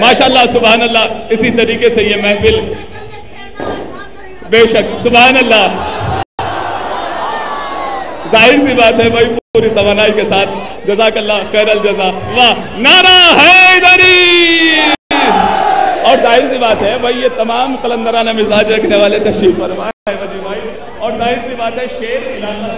ماشاءاللہ سبحان اللہ. اسی طریقے سے یہ محفل بے شک سبحان اللہ ظاہر سی بات ہے بھائی پوری توانائی کے ساتھ. جزاک اللہ خیر الجزا. واہ نعرہ حیدری. اور ظاہر سی بات ہے بھائی یہ تمام قلندرانہ مزاج رکھنے والے تشریف فرما ہے وجی بھائی. اور ظاہر سی بات ہے شیر علاقہ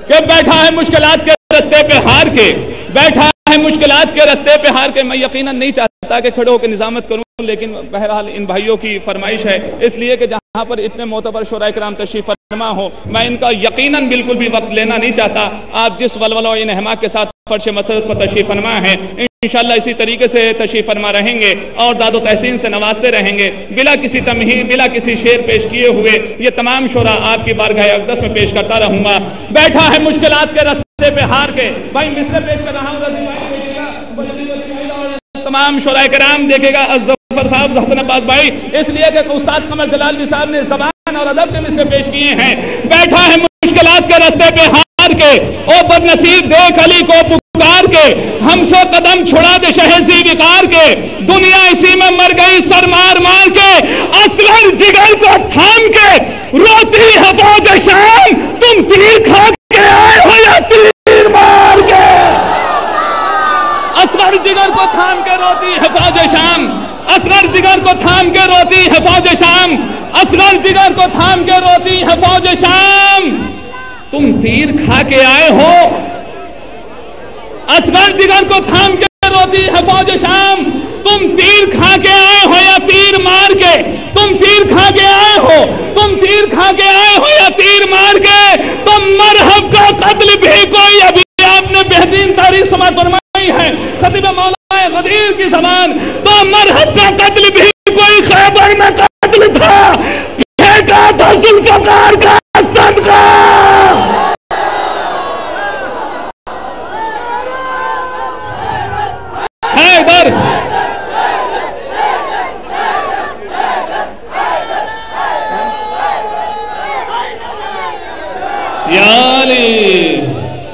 کہ بیٹھا ہے مشکلات کے رستے پہ ہار کے, بیٹھا ہے مشکلات کے رستے پہ ہار کے. میں یقیناً نہیں چاہتا کہ کھڑے ہو کے نظامت کروں, لیکن بہرحال ان بھائیوں کی فرمائش ہے, اس لیے کہ جہاں پر اتنے معتبر شورائے کرام تشریف فرما ہو میں ان کا یقیناً بالکل بھی وقت لینا نہیں چاہتا. آپ جس ولولہ و انہماک کے ساتھ فرش مسرت پر تشریف فرما ہیں انشاءاللہ اسی طریقے سے تشریف فرما رہیں گے اور داد و تحسین سے نوازتے رہیں گے بلا کسی تمہید بلا کسی شعر پیش کیے ہوئے. یہ تمام شعراء آپ کی بارگاہ اقدس میں پیش کرتا رہوں گا. بیٹھا ہے مشکلات کے رستے پہ ہار کے. بھائی مصرع پیش کر رہا ہوں رضی بھائی اور تمام شعراء کرام دیکھے گا الظفر صاحب حسن عباس بھائی, اس لیے کہ استاد قمر جلال صاحب نے زبان اور ادب کے مصرع پیش کیے ہیں. بیٹھا ہے مشکلات کے رستے پہ ہار کے او بد نصیب دیکھ علی کو پکار کے, ہم سے قدم چھڑا دے شہزی وقار کے, دنیا اسی میں مر گئی سر مار مار کے, اصغر جگر کو تھام کے روتی ہے فوج شام, تم تیر کھا کے آئے ہو یا تیر مار کے. اصغر جگر کو تھام کے روتی ہے فوج شام, اصغر جگر کو تھام کے روتی ہے فوج شام, اصغر جگر کو تھام کے روتی ہے فوج شام, تم تیر کھا کے آئے ہو. اصغر جگر کو تھام کے روتی ہے فوج شام, تم تیر کھا کے آئے ہو یا تیر مار کے, تم تیر کھا کے آئے ہو, تم تیر کھا کے آئے ہو یا تیر مار کے. تم مرحب کا قتل بھی کوئی ابھی آپ نے بہترین تاریخ سماعت فرمائی ہے خطیب مولانا غدیر کی زبان, تو مرحب کا قتل بھی کوئی خیبر میں قتل تھا, پھینکا تھا ذوالفقار کا صدقہ. حیدر یا علی.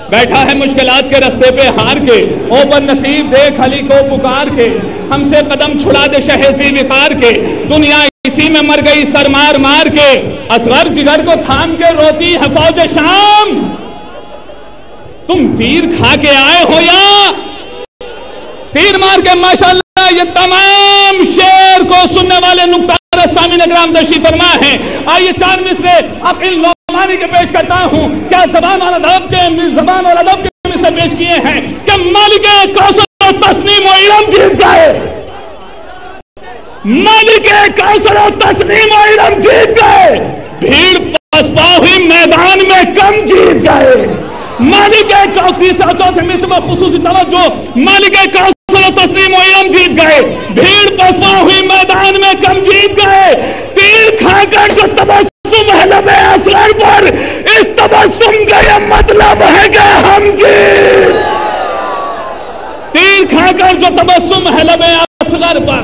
بیٹھا ہے مشکلات کے رستے پہ ہار کے او بد نصیب دیکھ علی کو پکار کے, ہم سے قدم چھڑا دے شہزی وقار کے, دنیا اسی میں مر گئی سر مار مار کے, اصغر جگر کو تھام کے روتی ہے فوج شام, تم تیر کھا کے آئے ہو یا تیر مار کے. ماشاءاللہ یہ تمام شعر کو سننے والے نقطہ سامعین اکرام تشریف فرما ہیں. آئیے چار مصرے عقل نعمانی کے پیش کرتا ہوں. کیا زبان اور ادب کے مصرے پیش کیے ہیں کہ مالک کوثر و تسنیم و علم جیت گئے, مالک کوثر و تسنیم و علم جیت گئے, بھیڑ پسپا ہوئی میدان میں کم جیت گئے. مالک تیسرا چوتھے مصرے میں خصوصی توجہ, مالک کوثر و تسنیم و علم جیت گئے, بھیڑ پسپا ہوئی میدان میں کم جیت گئے. تیر کھا کر جو تبسم ہے لب اصغر پر, اس تبسم کا یہ مطلب ہے کہ ہم جیت. تیر کھا کر جو تبسم ہے لب اصغر پر,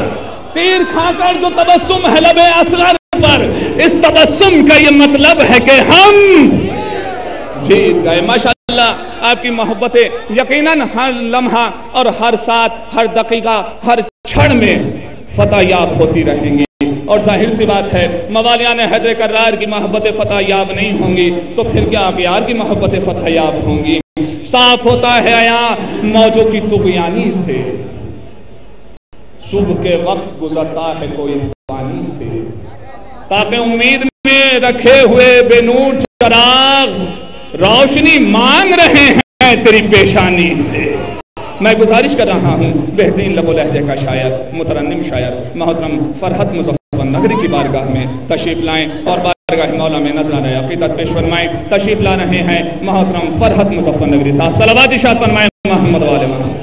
تیر کھا کر جو تبسم ہے لب اصغر پر, اس تبسم کا یہ مطلب ہے کہ ہم جیت گئے. ماشاءاللہ آپ کی محبتیں یقیناً ہر لمحہ اور ہر ساتھ ہر دقیقہ ہر چھڑ میں فتح یاب ہوتی رہیں گی. اور ظاہر سی بات ہے موالیان حیدر کرار کی محبت فتح یاب نہیں ہوں گی تو پھر کیا اغیار کی محبت فتح یاب ہوں گی. صاف ہوتا ہے عیاں موجوں کی طغیانی سے, صبح کے وقت گزرتا ہے کوئی پانی سے, تاکہ امید میں رکھے ہوئے بے نور چراغ روشنی مانگ رہے ہیں تیری پیشانی سے. میں گزارش کر رہا ہوں بہترین لب و لہجے کا شاعر مترنم شاعر محترم فرحت مظفر نگری کی بارگاہ میں تشریف لائیں اور بارگاہ مولا میں نذرانہ عقیدت پیش فرمائیں. تشریف لا رہے ہیں محترم فرحت مظفر نگری صاحب, صلوات ارشاد فرمائیں محمد و آل محمد.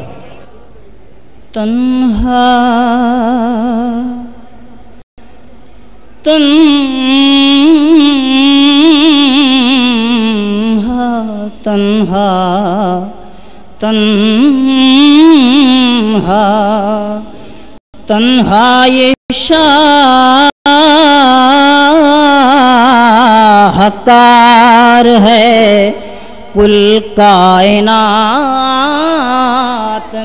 تنہا تنہا تنہا تنہا یہ شاہکار ہے کل کائنات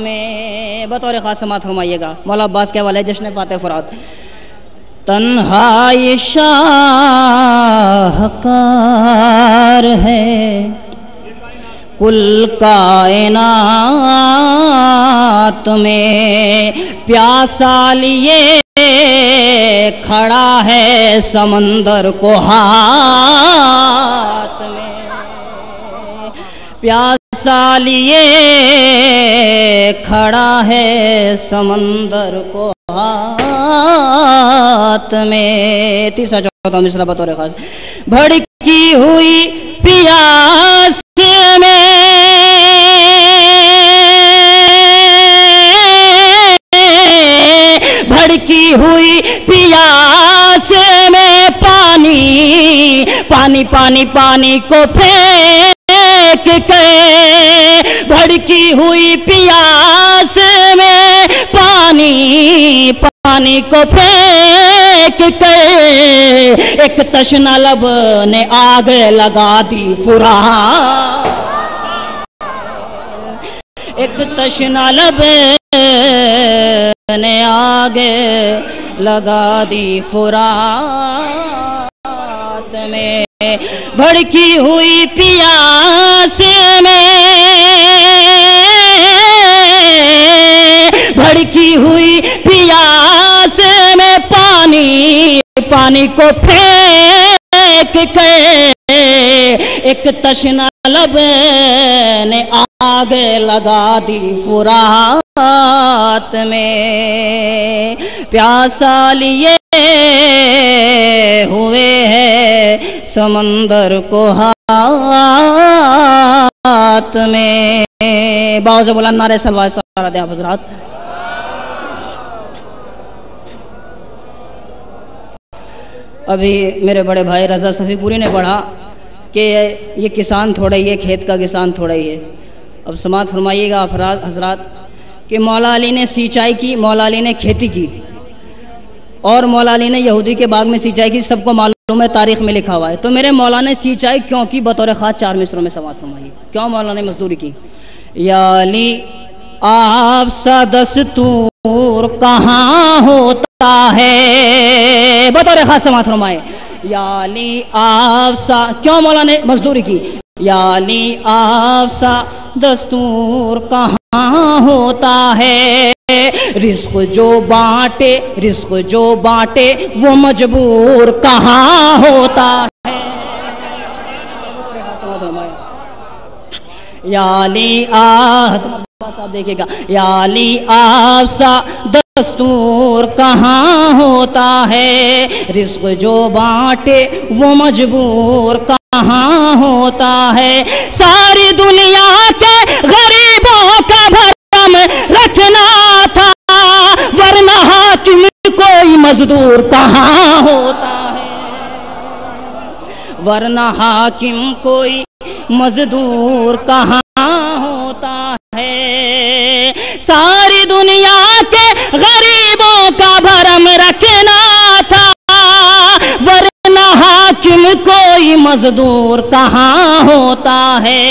میں. میں بطور خاص سماعت فرمائیے گا مولا عباس کے حوالے جشن فاتح فرات. تنہائی شاہکار ہے کل کائنات میں پیاسا لیے کھڑا ہے سمندر کو ہاتھ میں پیاسا لیے کھڑا ہے سمندر کو ہاتھ میں. تیسرا چوتھا مصرع بطور خاص. بھڑکی ہوئی پیاس میں بھڑکی ہوئی پیاس میں پانی پانی پانی پانی کو پھینک کے بھڑکی ہوئی پیاس میں پانی پانی کو پھینک کے ایک تشنہ لب نے آگ لگا دی فرات. ایک تشنہ لب نے آگ لگا دی فرات میں بھڑکی ہوئی پیاس میں بھڑکی ہوئی پیاس میں پانی پانی کو پھینک کے ایک تشنہ لب نے آگ لگا دی فرات میں پیاسا لیے ہوئے ہے سمندر کو ہاتھ میں. باؤ سے بولا نعرہ صلوات سارا دے حضرات. ابھی میرے بڑے بھائی رضا صفی پوری نے پڑھا کہ یہ کسان تھوڑا ہی ہے کھیت کا کسان تھوڑا ہی ہے. اب سماعت فرمائیے گا افراد حضرات کہ مولا علی نے سینچائی کی مولا علی نے کھیتی کی اور مولا علی نے یہودی کے باغ میں سینچائی کی سب کو معلوم ہے تاریخ میں لکھا ہوا ہے. تو میرے مولا نے سینچائی کیوں کی بطور خاص 4 مصروں میں سماعت فرمائیے. کیوں مولا نے مزدوری کی. یا علی آپ سا دستور کہاں ہوتا ہے بطور خاص سماعت فرمائے. یا علی آپ سا کیوں مولا نے مزدوری کی. یا علی آپ سا دستور کہاں ہوتا ہے رزق جو بانٹے وہ مجبور کہاں ہوتا ہے. یا علی صاحب دیکھے گا. یا علی آپ سا دستور کہاں ہوتا ہے رزق جو بانٹے وہ مجبور کہاں ہوتا ہے. ساری دنیا کے غریبوں کا بھرم رکھنا تھا ورنہ حاکم کوئی مزدور کہاں ہوتا ہے ورنہ حاکم کوئی مزدور کہاں ہوتا ہے. ساری دنیا کے غریبوں کا بھرم رکھنا تھا ورنہ حاکم کوئی مزدور کہاں ہوتا ہے.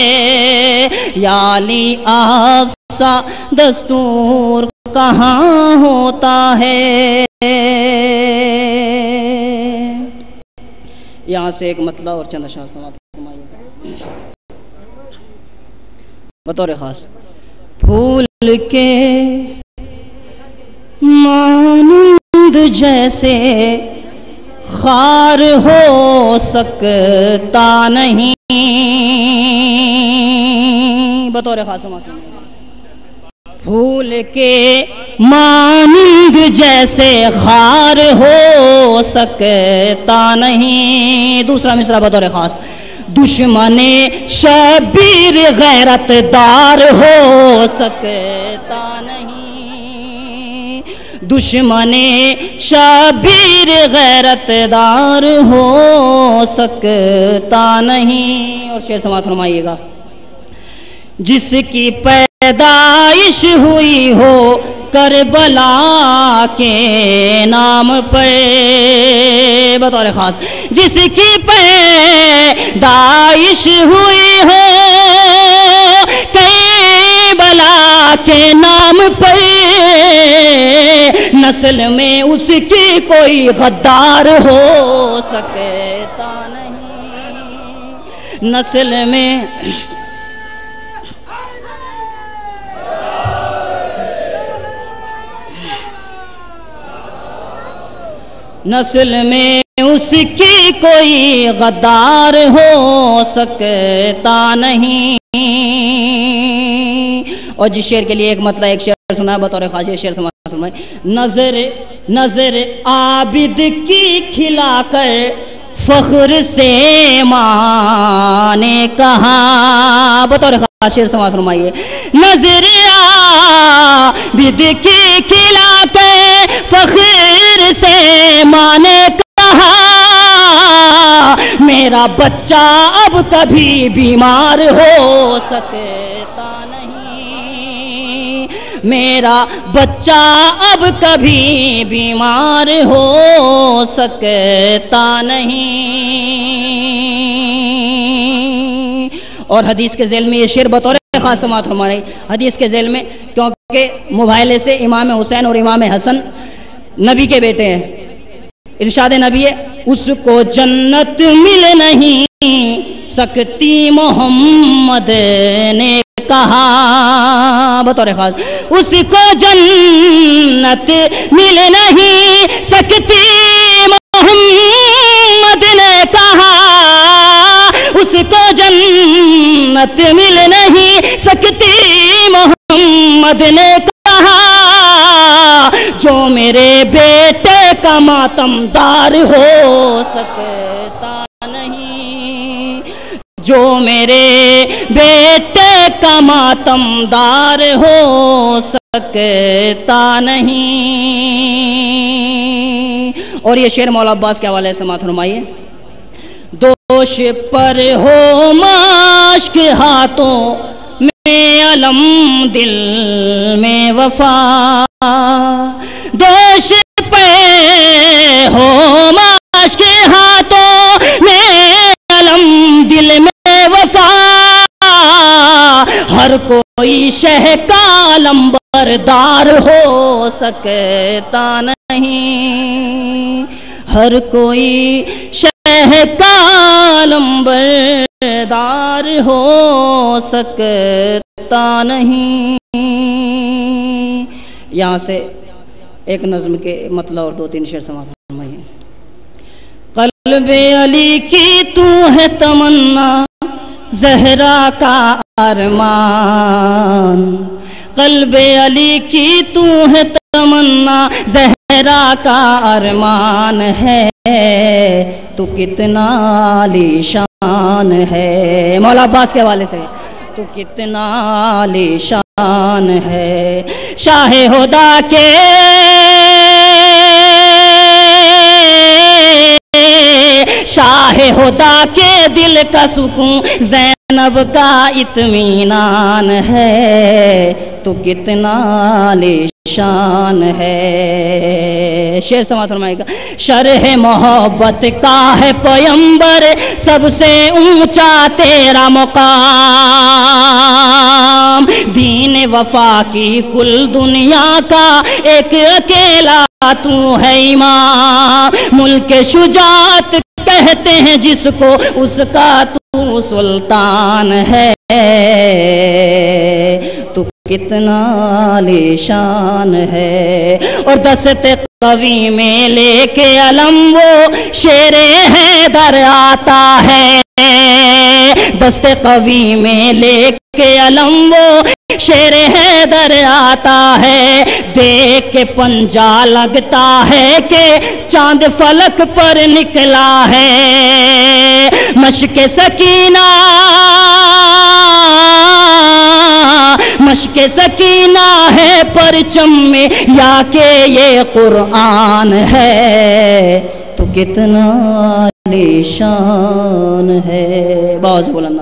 یا علی آپ سا دستور کہاں ہوتا ہے. یہاں سے ایک مطلع اور چند اشعار سماعت فرمائیے بطور خاص. پھول کے مانند جیسے خار ہو سکتا نہیں بطور خاص سماعت. پھول کے مانند جیسے خار ہو سکتا نہیں. دوسرا مصرع بطور خاص. دشمن شبیر غیرت دار ہو سکتا نہیں. دشمن شبیر غیرت دار ہو سکتا نہیں. اور شعر سماعت فرمائیے گا. جس کی پیدائش ہوئی ہو کربلا کے نام پر بطور خاص. جس کی پیدائش ہوئی ہو کربلا کے نام پر نسل میں اس کی کوئی غدار ہو سکتا نہیں، نسل میں نسل میں اس کی کوئی غدار ہو سکتا نہیں۔ اور جس شعر کے لیے ایک مطلب ایک شعر سنا ہے بطور خاص شعر سمائے، نظر عابد کی کھلا کر فخر سے ماں نے کہا، بطور خاص شعر سماعت فرمائیے، نظر عابد کی کھلا کر فخر سے ماں نے کہا، میرا بچہ اب کبھی بیمار ہو سکتا نہیں، میرا بچہ اب کبھی بیمار ہو سکتا نہیں۔ اور حدیث کے ذیل میں یہ شعر بطور خاص سماعت ہمارے حدیث کے ذیل میں، کیونکہ مباہلے سے امام حسین اور امام حسن نبی کے بیٹے ہیں، ارشاد نبی ہے، اس کو جنت مل نہیں سکتی محمد نے کہا، بطور خاص، اس کو جنت مل نہیں سکتی محمد نے کہا، اس کو جنت مل نہیں سکتی محمد نے کہا، جو میرے بیٹے کا ماتم دار ہو سکتا نہیں، جو میرے بیٹے کا ماتم دار ہو سکتا نہیں۔ اور یہ شعر مولا عباس کے حوالے سے سماعت فرمائیے، دوش پر ہو ماشک ہاتھوں میں علم دل میں وفا، دوش پہ ہو ماشک ہاتھوں میں علم دل میں وفا، ہر کوئی شہ کا لمبردار ہو سکتا نہیں، ہر کوئی شہ کا لمبردار ہو سکتا نہیں۔ یہاں سے ایک نظم کے مطلب اور 2-3 شعر سماعت فرمائیے، قلب علی کی تو ہے تمنا زہرا کا ارمان، قلب علی کی تو ہے تمنا زہرا کا ارمان ہے، تو کتنا عالی شان ہے، مولا عباس کے حوالے سے، تو کتنا عالی شان ہے، شاہ ہدا کے شاہ ہدا کے دل کا سکون زینب کا اطمینان ہے، تو کتنا عالی شان ہے۔ شعر سماعت فرمائے گا، شرح محبت کا ہے پیمبر سب سے اونچا تیرا مقام، دین وفا کی کل دنیا کا ایک اکیلا تو ہے امام، ملک شجاعت کہتے ہیں جس کو اس کا تو سلطان ہے، تو کتنا عالی شان ہے۔ اور دست قوی میں لے کے علم وہ شیر حیدر آتا ہے، دست قوی میں لے کے علم وہ شیر حیدر آتا ہے، دیکھ کے پنجا لگتا ہے کہ چاند فلک پر نکلا ہے، مشق سکینہ مشق سکینہ ہے پرچم میں یا کہ یہ قرآن ہے، تو کتنا عالی شان ہے۔ بہت بلند